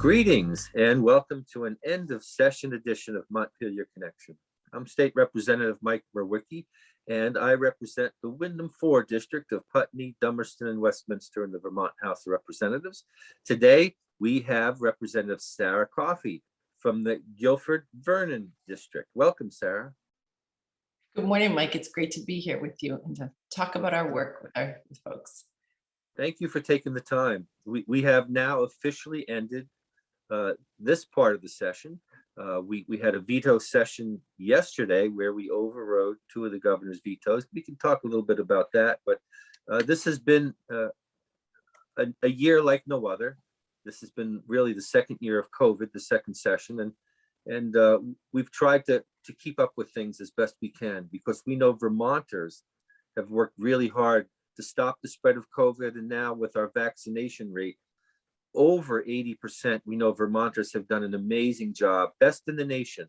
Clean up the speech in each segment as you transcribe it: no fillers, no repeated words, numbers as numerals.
Greetings and welcome to an end of session edition of Montpelier Connection. I'm State Representative Mike Mrowicki, and I represent the Wyndham 4 district of Putney, Dummerston, and Westminster in the Vermont House of Representatives. Today, we have Representative Sara Coffey from the Guilford Vernon district. Welcome, Sara. Good morning, Mike. It's great to be here with you and to talk about our work with folks. Thank you for taking the time. We have now officially ended this part of the session. We had a veto session yesterday where we overrode two of the governor's vetoes. We can talk a little bit about that, but this has been a year like no other. This has been really the second year of COVID, the second session, and we've tried to keep up with things as best we can because we know Vermonters have worked really hard to stop the spread of COVID, and now with our vaccination rate over 80%, we know Vermonters have done an amazing job, best in the nation,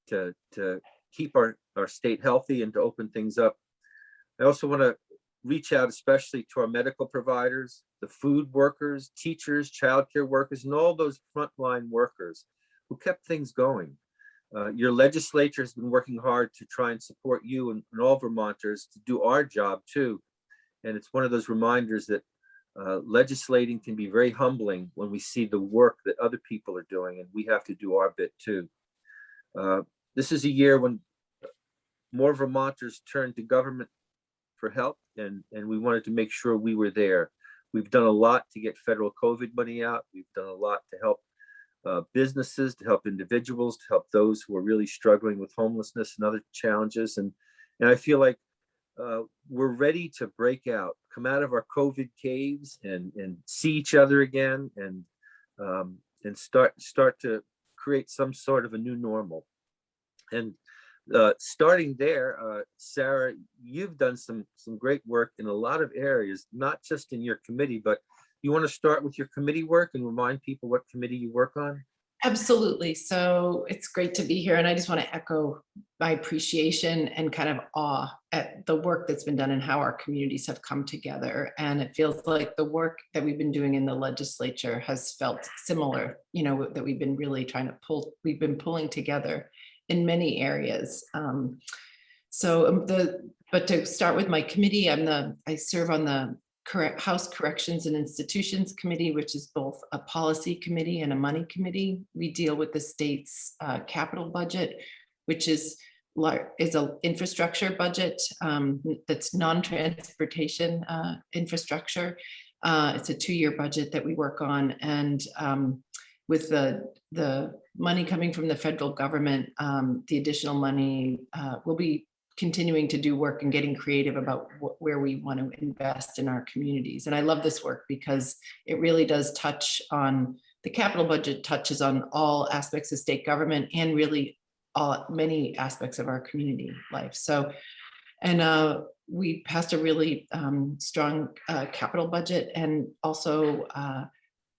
to keep our state healthy and to open things up. I also want to reach out especially to our medical providers, the food workers, teachers, childcare workers, and all those frontline workers who kept things going. Your legislature has been working hard to try and support you and all Vermonters to do our job too. And it's one of those reminders that legislating can be very humbling when we see the work that other people are doing, and we have to do our bit too. This is a year when more Vermonters turn to government for help, and we wanted to make sure we were there. We've done a lot to get federal COVID money out. We've done a lot to help businesses, to help individuals, to help those who are really struggling with homelessness and other challenges. And I feel like we're ready to break out, come out of our COVID caves and see each other again, and start to create some sort of a new normal. And starting there, Sara, you've done some great work in a lot of areas, not just in your committee, but you want to start with your committee work and remind people what committee you work on? Absolutely. So it's great to be here. And I just want to echo my appreciation and kind of awe at the work that's been done and how our communities have come together. And it feels like the work that we've been doing in the legislature has felt similar, that we've been really we've been pulling together in many areas. But to start with my committee, I serve on the House Corrections and Institutions Committee, which is both a policy committee and a money committee. We deal with the state's capital budget, which is an infrastructure budget that's non-transportation infrastructure. It's a 2-year budget that we work on, and with the money coming from the federal government, the additional money will be continuing to do work and getting creative about where we want to invest in our communities. And I love this work because it really does touch on, the capital budget touches on all aspects of state government and really many aspects of our community life. So, and we passed a really strong capital budget, and also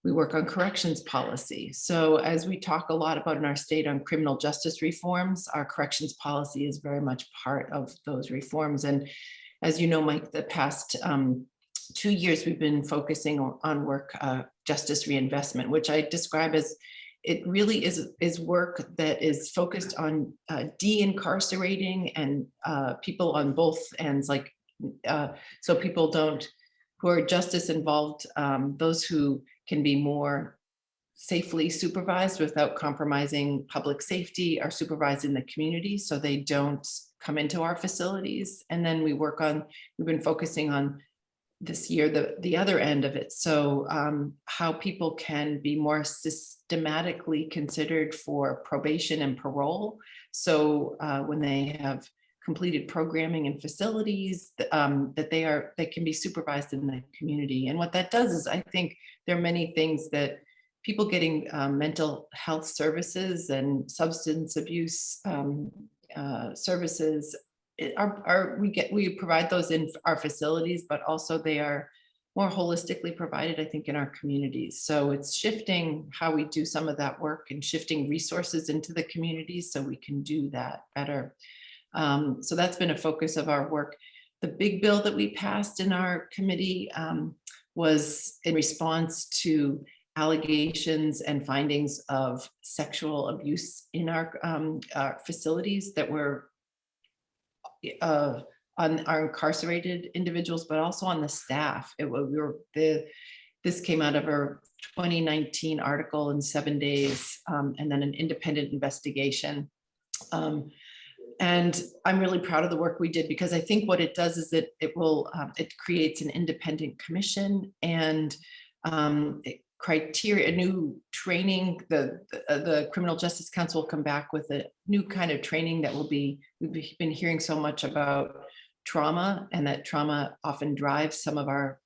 we work on corrections policy. So as we talk a lot about in our state on criminal justice reforms, our corrections policy is very much part of those reforms. And as you know, Mike, the past 2 years, we've been focusing on work, justice reinvestment, which I describe as, it really is work that is focused on de-incarcerating and people on both ends, so people who are justice involved, those who can be more safely supervised without compromising public safety, are supervised in the community so they don't come into our facilities. And then we've been focusing on this year the other end of it. So how people can be more systematically considered for probation and parole. So when they have completed programming in facilities, that they can be supervised in the community. And what that does is, I think there are many things that people getting mental health services and substance abuse services we provide those in our facilities, but also they are more holistically provided, I think, in our communities. So it's shifting how we do some of that work and shifting resources into the communities so we can do that better. So that's been a focus of our work. The big bill that we passed in our committee was in response to allegations and findings of sexual abuse in our facilities that were on our incarcerated individuals, but also on the staff. This came out of our 2019 article in 7 days, and then an independent investigation. And I'm really proud of the work we did, because I think what it does is that it creates an independent commission and criteria, a new training. The Criminal Justice Council will come back with a new kind of training that we've been hearing so much about trauma, and that trauma often drives some of our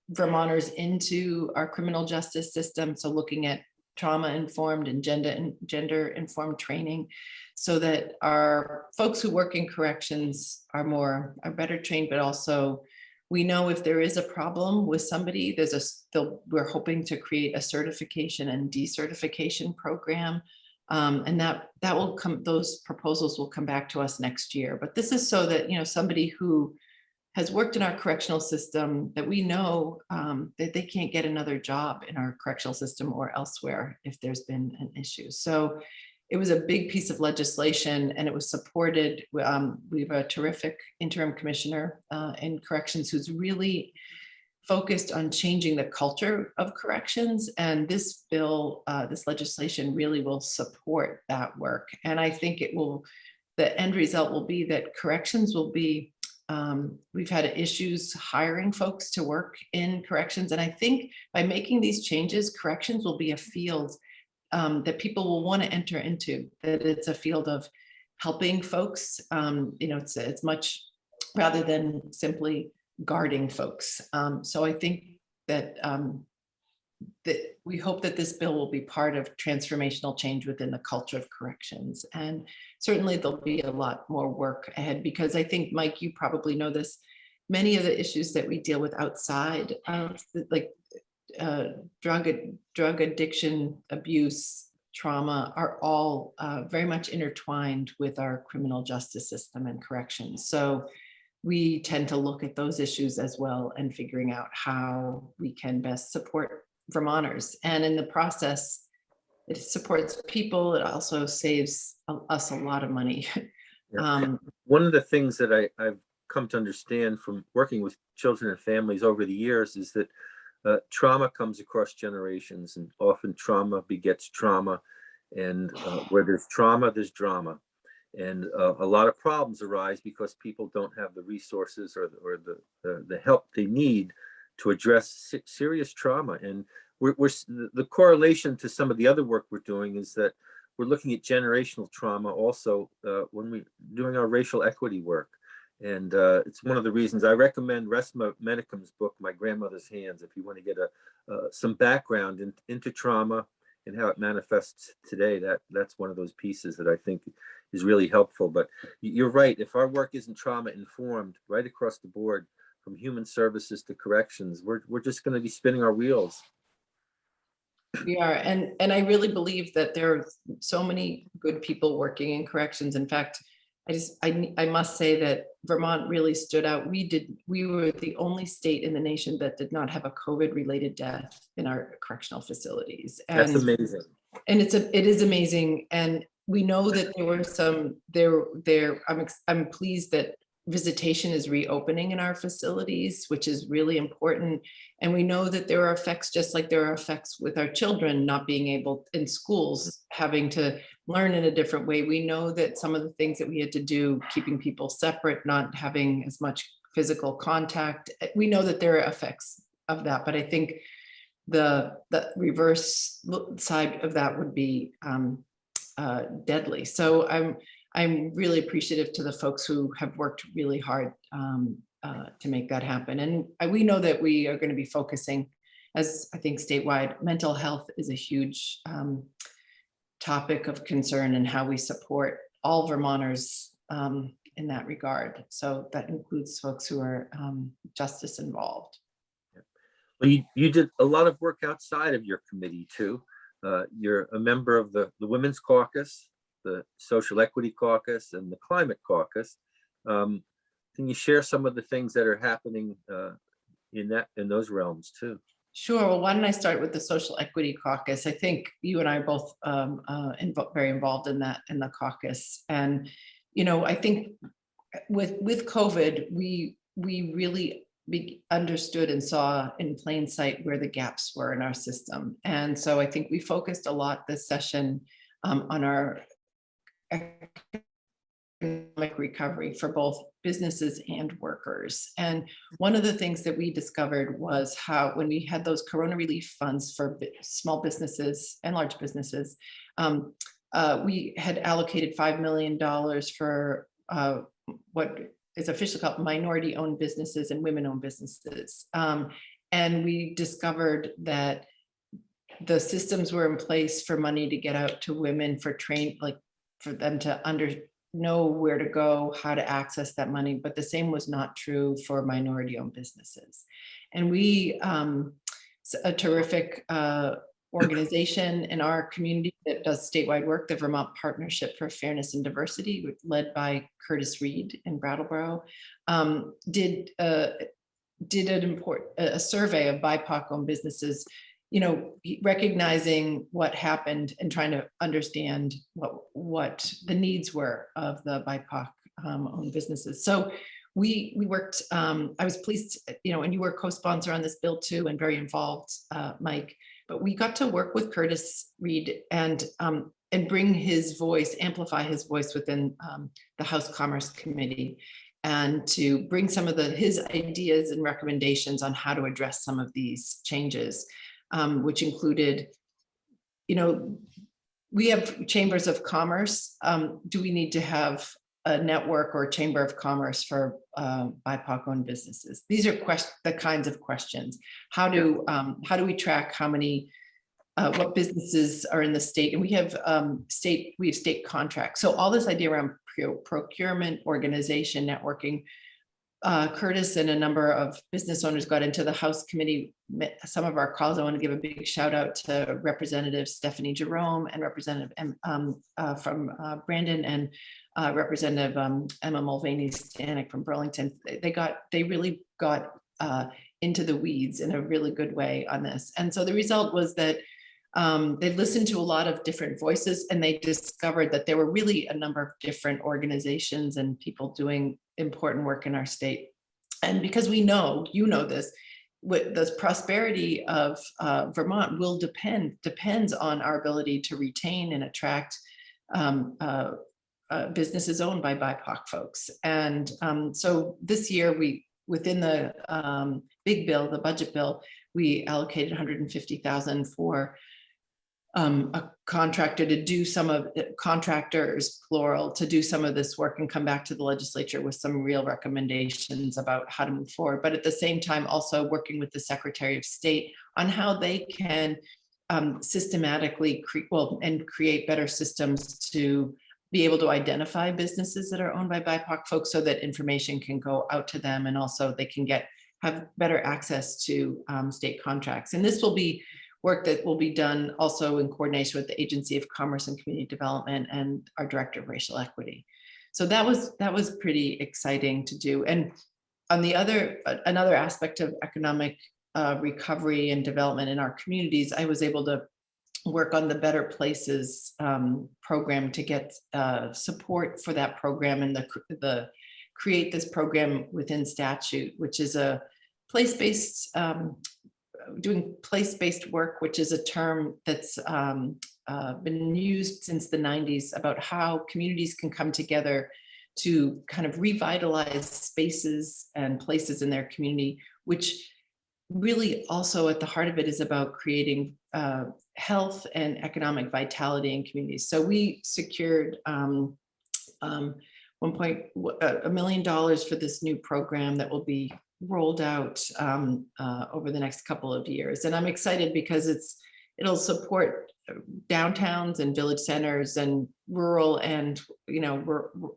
Vermonters into our criminal justice system. So looking at trauma-informed and gender-informed training, so that our folks who work in corrections are better trained, but also we know if there is a problem with somebody, we're hoping to create a certification and decertification program. And that will come, those proposals will come back to us next year. But this is so that, somebody who has worked in our correctional system, that we know that they can't get another job in our correctional system or elsewhere if there's been an issue. So it was a big piece of legislation, and it was supported. We have a terrific interim commissioner in corrections who's really focused on changing the culture of corrections. And this bill, this legislation really will support that work. And I think the end result will be that corrections will be, we've had issues hiring folks to work in corrections. And I think by making these changes, corrections will be a field that people will want to enter into, that it's a field of helping folks. It's much rather than simply guarding folks. So I think that we hope that this bill will be part of transformational change within the culture of corrections. And certainly there'll be a lot more work ahead, because I think, Mike, you probably know this, many of the issues that we deal with outside of drug addiction, abuse, trauma are all very much intertwined with our criminal justice system and corrections. So we tend to look at those issues as well, and figuring out how we can best support Vermonters. And in the process, it supports people. It also saves us a lot of money. Yeah. One of the things that I've come to understand from working with children and families over the years is that trauma comes across generations, and often trauma begets trauma. And where there's trauma, there's drama. And a lot of problems arise because people don't have the resources or the help they need to address serious trauma. And the correlation to some of the other work we're doing is that we're looking at generational trauma also when we're doing our racial equity work. And it's one of the reasons I recommend Resma Medicum's book, My Grandmother's Hands, if you want to get some background into trauma and how it manifests today. That's one of those pieces that I think is really helpful. But you're right, if our work isn't trauma informed right across the board, from human services to corrections, we're just going to be spinning our wheels. We are, and I really believe that there are so many good people working in corrections. In fact, I must say that Vermont really stood out. We were the only state in the nation that did not have a COVID-related death in our correctional facilities. And that's amazing. And it is amazing. And we know that there were some I'm pleased that visitation is reopening in our facilities, which is really important. And we know that there are effects, just like there are effects with our children not being able in schools, having to learn in a different way. We know that some of the things that we had to do, keeping people separate, not having as much physical contact, we know that there are effects of that. But I think the reverse side of that would be deadly. So I'm really appreciative to the folks who have worked really hard to make that happen. And we know that we are going to be focusing, as I think statewide, mental health is a huge topic of concern, and how we support all Vermonters in that regard. So that includes folks who are justice involved. Well, you did a lot of work outside of your committee too. You're a member of the Women's Caucus, the Social Equity Caucus, and the Climate Caucus. Can you share some of the things that are happening in those realms too? Sure. Well, why don't I start with the Social Equity Caucus? I think you and I are both very involved in that, in the caucus. And, I think with COVID, we really understood and saw in plain sight where the gaps were in our system. And so I think we focused a lot this session on our economic recovery for both businesses and workers. And one of the things that we discovered was how, when we had those Corona relief funds for small businesses and large businesses, we had allocated $5 million for what is officially called minority-owned businesses and women-owned businesses. And we discovered that the systems were in place for money to get out to women for for them to know where to go, how to access that money, but the same was not true for minority-owned businesses. And we, a terrific organization in our community that does statewide work, the Vermont Partnership for Fairness and Diversity, led by Curtis Reed in Brattleboro, did a survey of BIPOC-owned businesses, recognizing what happened and trying to understand what the needs were of the BIPOC owned businesses. So we worked, I was pleased, and you were co-sponsor on this bill too, and very involved, Mike, but we got to work with Curtis Reed and bring his voice, amplify his voice within the House Commerce Committee, and to bring some of his ideas and recommendations on how to address some of these changes. Which included, we have chambers of commerce. Do we need to have a network or chamber of commerce for BIPOC-owned businesses? These are the kinds of questions. How do we track how many, what businesses are in the state? And we have state contracts. So all this idea around procurement, organization, networking. Curtis and a number of business owners got into the House Committee. Some of our calls, I want to give a big shout out to Representative Stephanie Jerome and Representative from Brandon, and Representative Emma Mulvaney-Stanek from Burlington. They really got into the weeds in a really good way on this. And so the result was that they listened to a lot of different voices, and they discovered that there were really a number of different organizations and people doing important work in our state. And because we know, this, the prosperity of Vermont will depends on our ability to retain and attract businesses owned by BIPOC folks. And so this year, within the big bill, the budget bill, we allocated $150,000 for a contractor to do contractors, plural, to do some of this work and come back to the legislature with some real recommendations about how to move forward. But at the same time, also working with the Secretary of State on how they can systematically create better systems to be able to identify businesses that are owned by BIPOC folks, so that information can go out to them, and also they can have better access to state contracts. And this will be work that will be done also in coordination with the Agency of Commerce and Community Development and our Director of Racial Equity. So that was pretty exciting to do. And on the another aspect of economic recovery and development in our communities, I was able to work on the Better Places program to get support for that program, and the create this program within statute, which is a place-based doing place-based work, which is a term that's been used since the 90s about how communities can come together to kind of revitalize spaces and places in their community, which really also at the heart of it is about creating health and economic vitality in communities. So we secured $1 million for this new program that will be rolled out over the next couple of years. And I'm excited because it'll support downtowns and village centers and rural and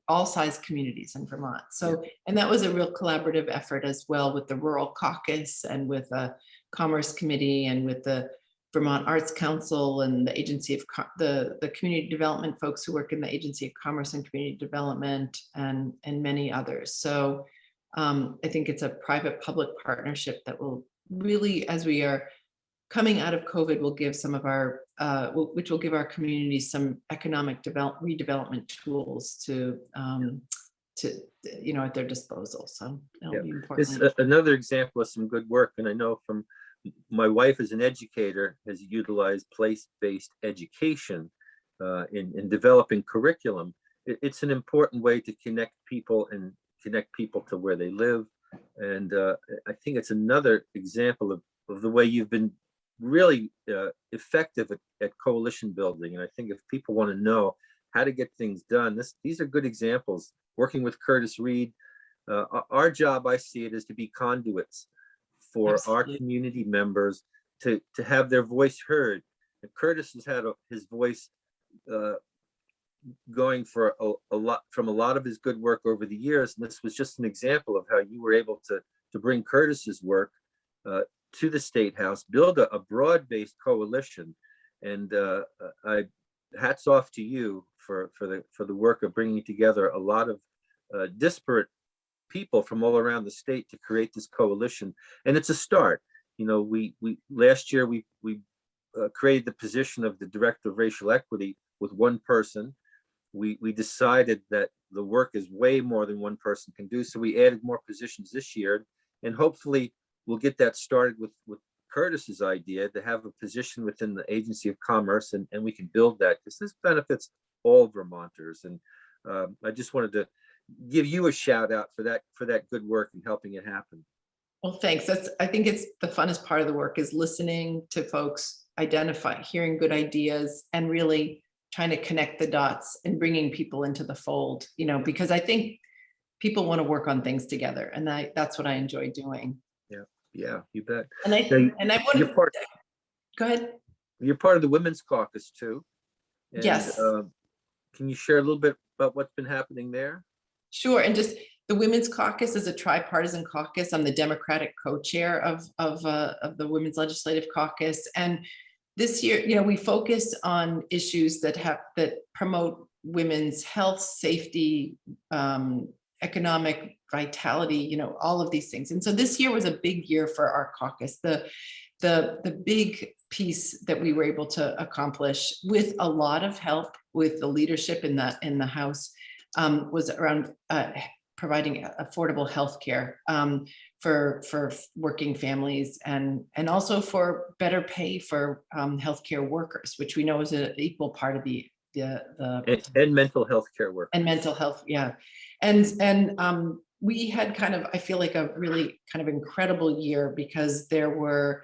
all size communities in Vermont. So, and that was a real collaborative effort as well with the Rural Caucus and with the Commerce Committee and with the Vermont Arts Council and the Agency of the community development folks who work in the Agency of Commerce and Community Development and many others. So I think it's a private-public partnership that will really, as we are coming out of COVID will give some of our, which will give our communities some economic redevelopment tools to, at their disposal. So that'll be It's important. another example of some good work. And I know from my wife as an educator has utilized place-based education in developing curriculum. It's an important way to connect people to where they live. And I think it's another example of the way you've been really effective at coalition building. And I think if people want to know how to get things done, these are good examples. Working with Curtis Reed, our job, I see it, is to be conduits for Absolutely. our community members to have their voice heard. And Curtis has had his voice going for a lot of his good work over the years. And this was just an example of how you were able to bring Curtis's work to the State House, build a broad-based coalition. And hats off to you for the work of bringing together a lot of disparate people from all around the state to create this coalition. And it's a start. We last year we created the position of the Director of Racial Equity with one person. We decided that the work is way more than one person can do, so we added more positions this year, and hopefully we'll get that started with Curtis's idea to have a position within the Agency of Commerce, and we can build that, because this benefits all Vermonters. And I just wanted to give you a shout out for that good work and helping it happen. Well, thanks. I think it's the funnest part of the work, is listening to folks, hearing good ideas, and really trying to connect the dots and bringing people into the fold, because I think people want to work on things together, and that's what I enjoy doing. Yeah, you bet. And I want to go ahead. You're part of the Women's Caucus too. And, yes. Can you share a little bit about what's been happening there? Sure. And just the Women's Caucus is a tripartisan caucus. I'm the Democratic co-chair of the Women's Legislative Caucus. And this year, we focus on issues that promote women's health, safety, economic vitality, all of these things. And so this year was a big year for our caucus. The big piece that we were able to accomplish, with a lot of help with the leadership in the House, was around providing affordable health care for working families, and also for better pay for healthcare workers, which we know is an equal part of the and mental health care work and mental health. Yeah. And we had I feel like a really kind of incredible year, because there were,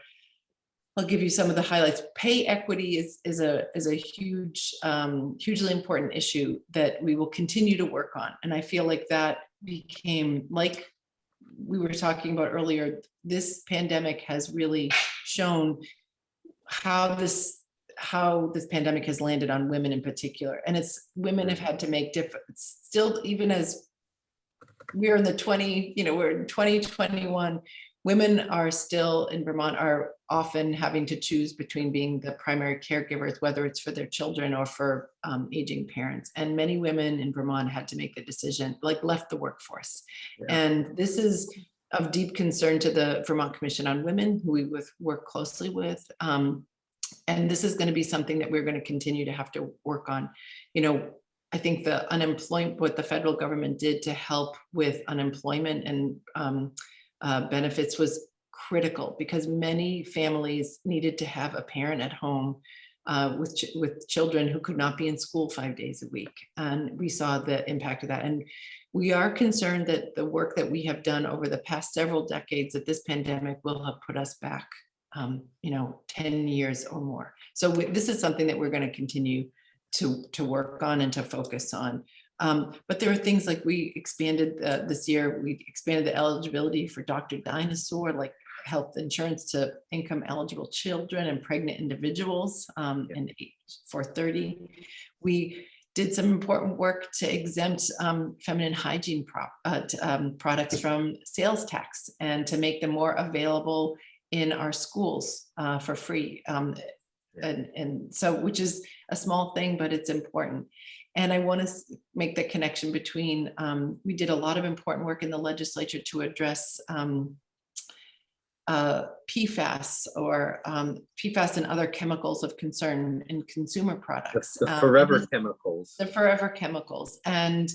I'll give you some of the highlights. Pay equity is a huge, hugely important issue that we will continue to work on. And I feel like that became, like we were talking about earlier, this pandemic has really shown how this pandemic has landed on women in particular. And women have had to make difference still, even as we're in we're in 2021. Women are still in Vermont, are often having to choose between being the primary caregivers, whether it's for their children or for aging parents. And many women in Vermont had to make the decision, left the workforce. Yeah. And this is of deep concern to the Vermont Commission on Women, who we work closely with. And this is going to be something that we're going to continue to have to work on. I think the unemployment, what the federal government did to help with unemployment and benefits was critical, because many families needed to have a parent at home with children who could not be in school 5 days a week. And we saw the impact of that. And we are concerned that the work that we have done over the past several decades, that this pandemic will have put us back 10 years or more. So this is something that we're going to continue to work on and to focus on. But there are things like we expanded this year, we expanded the eligibility for Dr. Dinosaur, like health insurance, to income eligible children and pregnant individuals in age 430. We did some important work to exempt feminine hygiene products from sales tax, and to make them more available in our schools for free. And so, which is a small thing, but it's important. And I want to make the connection between, we did a lot of important work in the legislature to address PFAS or PFAS and other chemicals of concern in consumer products. The forever chemicals. The forever chemicals. And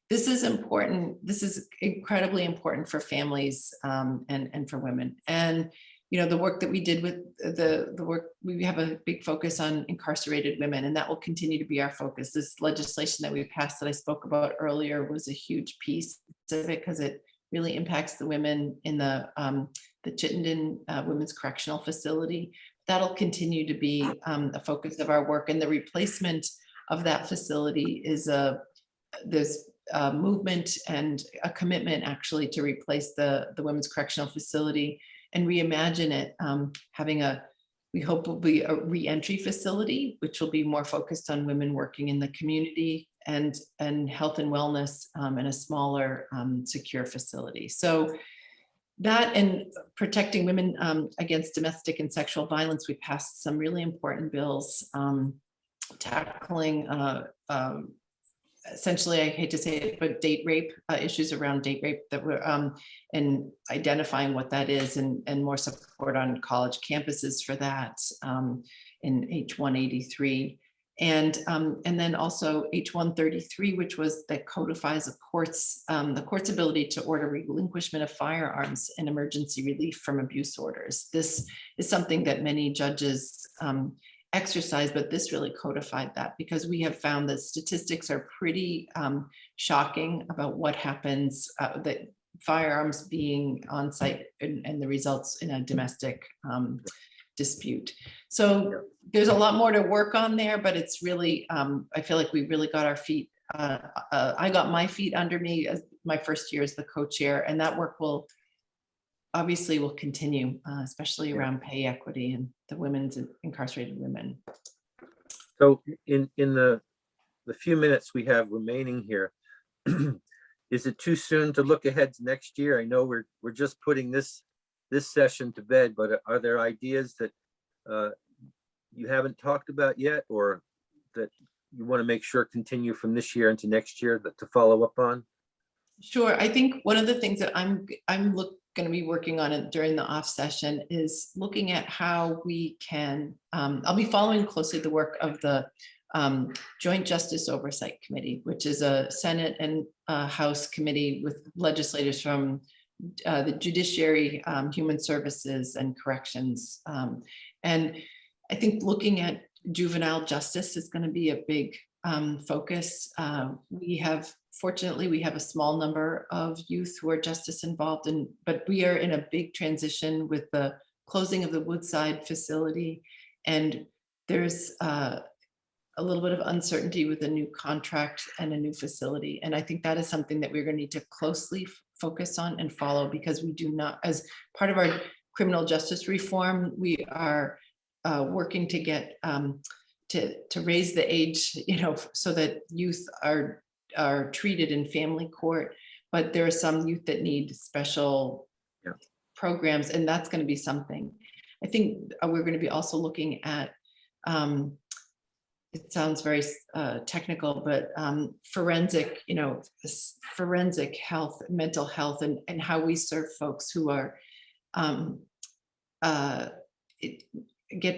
this is important. This is incredibly important for families and for women. And the work that we did with the work, we have a big focus on incarcerated women, and that will continue to be our focus. This legislation that we passed that I spoke about earlier was a huge piece of it because it really impacts the women in the Chittenden Women's Correctional Facility. That'll continue to be a focus of our work, and the replacement of that facility is there's a movement and a commitment actually to replace the Women's Correctional Facility and reimagine it, we hope will be a re-entry facility, which will be more focused on women working in the community and health and wellness in a smaller, secure facility. So that and protecting women against domestic and sexual violence, we passed some really important bills tackling essentially, I hate to say it, but date rape, issues around date rape that were and identifying what that is and more support on college campuses for that in H183. And then also H133, which was that codifies the court's ability to order relinquishment of firearms and emergency relief from abuse orders. This is something that many judges exercise, but this really codified that because we have found that statistics are pretty shocking about what happens, that firearms being on site and the results in a domestic dispute. So there's a lot more to work on there, but it's really, I feel like we really got our feet, I got my feet under me as my first year as the co-chair, and that work will continue, especially around pay equity and the women's incarcerated women. So in the few minutes we have remaining here, is it too soon to look ahead to next year? I know we're just putting this session to bed, but are there ideas that you haven't talked about yet, or that you want to make sure continue from this year into next year to follow up on? Sure. I think one of the things that I'm going to be working on it during the off session is looking at how we can, I'll be following closely the work of the Joint Justice Oversight Committee, which is a Senate and House committee with legislators from the Judiciary, Human Services, and Corrections. And I think looking at juvenile justice is going to be a big focus. Fortunately, we have a small number of youth who are justice involved, but we are in a big transition with the closing of the Woodside facility, and there's a little bit of uncertainty with a new contract and a new facility. And I think that is something that we're going to need to closely focus on and follow, because we do not, as part of our criminal justice reform, we are working to get to raise the age, so that youth are treated in family court, but there are some youth that need special programs, and that's going to be something. I think we're going to be also looking at, it sounds very technical, but forensic health, mental health, and how we serve folks who are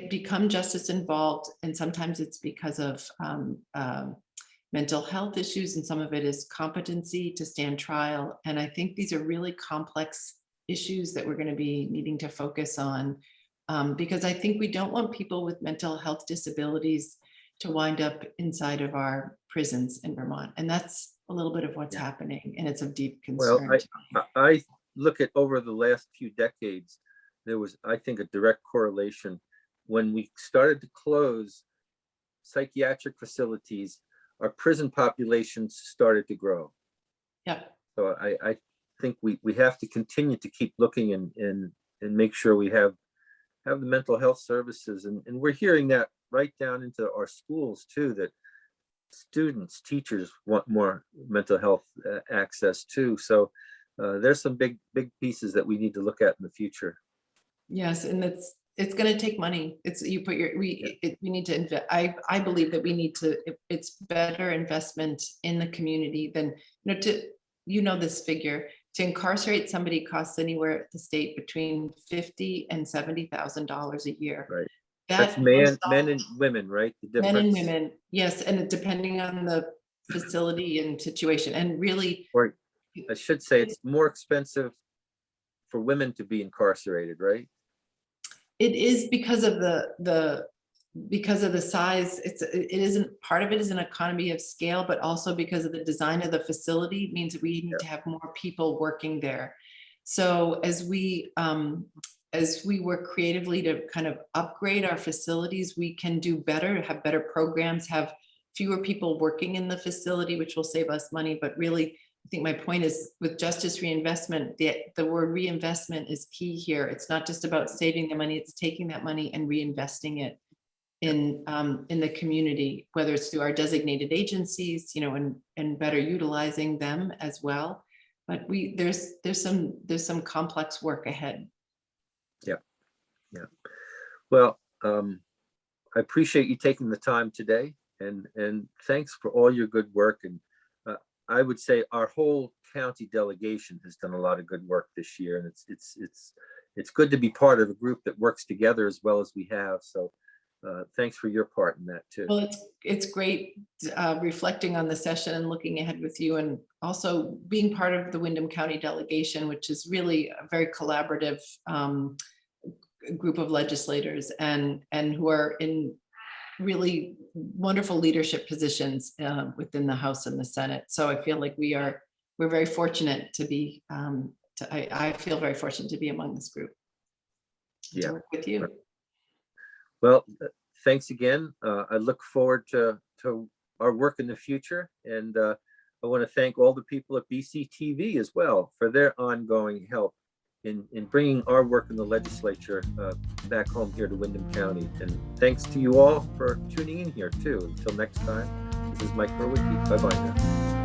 become justice involved, and sometimes it's because of mental health issues, and some of it is competency to stand trial. And I think these are really complex issues that we're going to be needing to focus on, because I think we don't want people with mental health disabilities to wind up inside of our prisons in Vermont. And that's a little bit of what's happening, and it's of deep concern. Well, I look at over the last few decades, there was, I think, a direct correlation. When we started to close psychiatric facilities, our prison populations started to grow. Yeah. So I think we have to continue to keep looking and make sure we have the mental health services. And we're hearing that right down into our schools too, that students, teachers want more mental health access too. So there's some big pieces that we need to look at in the future. Yes, and it's going to take money. We need to invest. I believe that we need to. It's better investment in the community than this figure, to incarcerate somebody costs anywhere at the state between $50,000 and $70,000 a year. Right. That That's men goes and women, right? The men and difference, women, yes, and depending on the facility and situation, and really, or I should say it's more expensive for women to be incarcerated, right? it is because of the size. It isn't, part of it is an economy of scale, but also because of the design of the facility means we need to have more people working there. So as we work creatively to kind of upgrade our facilities, we can do better, have better programs, have fewer people working in the facility, which will save us money. But really, I think my point is, with justice reinvestment, the word reinvestment is key here. It's not just about saving the money, it's taking that money and reinvesting it in the community, whether it's through our designated agencies, and better utilizing them as well. But there's some complex work ahead. Yeah. Well, I appreciate you taking the time today, and thanks for all your good work. And I would say our whole county delegation has done a lot of good work this year, and it's good to be part of a group that works together as well as we have. So thanks for your part in that too. Well, it's great reflecting on the session and looking ahead with you, and also being part of the Windham County delegation, which is really a very collaborative group of legislators and who are in really wonderful leadership positions within the House and the Senate. So I feel like we're very fortunate to be. I feel very fortunate to be among this group. To work with you. Well, thanks again. I look forward to our work in the future, and I want to thank all the people at BCTV as well for their ongoing help in bringing our work in the legislature back home here to Windham County. And thanks to you all for tuning in here too. Until next time, this is Mike Mrowicki. Bye-bye now.